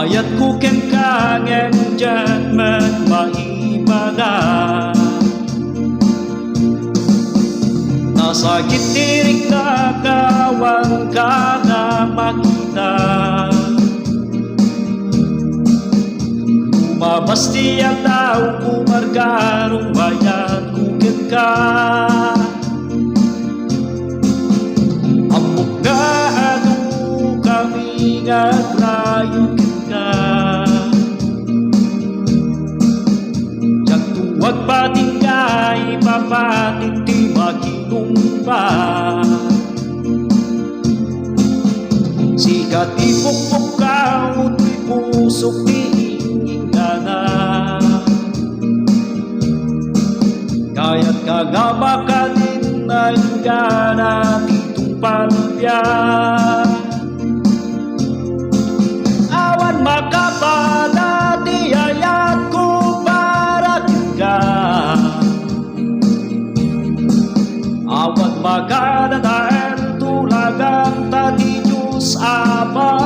Ayat ko ken kangen dyan magmaibada. Nasa gitirik na kawan ka na makita. Lumabas diyan daw kumargarong bayat ko ken ka. Amok na ano kami naglayo ka. Diyan tuwag patingay papatin ti maginumpa. Sikat ipukpuk ka uto'y pusok ti inging ka na. Kaya't kagabakanin na gana titong palya. Awan makapala ti ayat ko para ka. Awan magana tulagang tati Diyos Ama.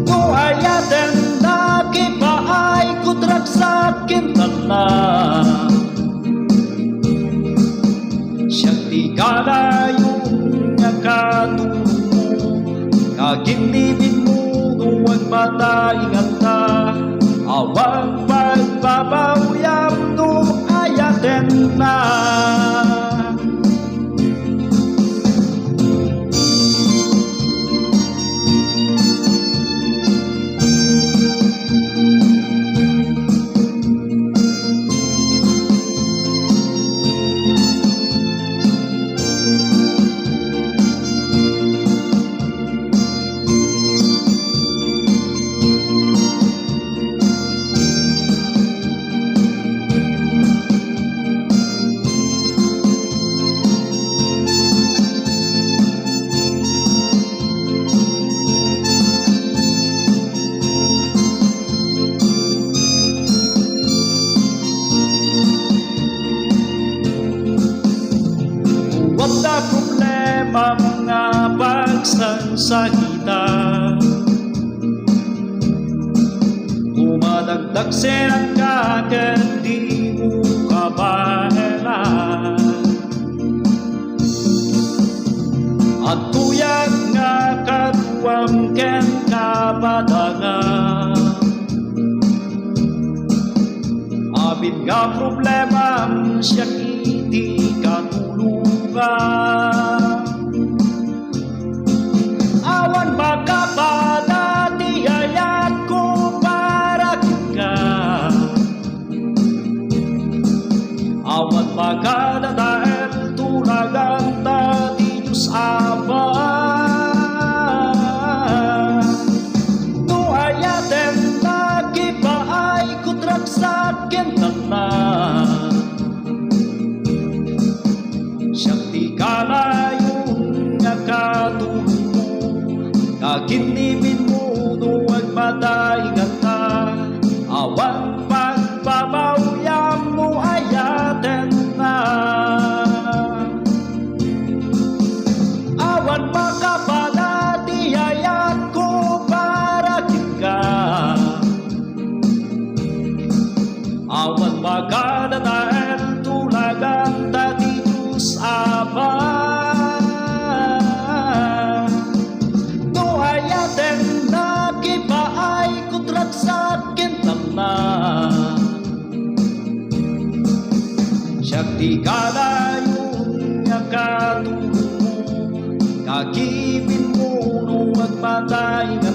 No ayaten na kipaay kutrak sa kintala. Siyang di kalayong nakatulong kaginibin mo nuwag mataingan ta. Awang pagbabawyam no ayaten na. Wala problema mga pagsansakitan. Umadagdag silang kaken di mo kabahelan. At tuyag nga kaduwam ken kabadangan. Abin nga problema siya iti katulungan. Awan makapala ti ayat ko para ka. Awan magana tulagang tati Diyos Ama. No ayaten na kipaay kutrak sa kintala. Siyang di kalayong nakatulong kaginibin mo nuwag mataingan ta. Awang pagbabawyam mo ayaten na. Awan makapala ti ayat ko para ka. Awan magana tulagang tati Diyos Ama. No ayaten na kipaay kutrak sa kintala. Siyang di kalayong nakatulong kagibin mo nuwag mataingan.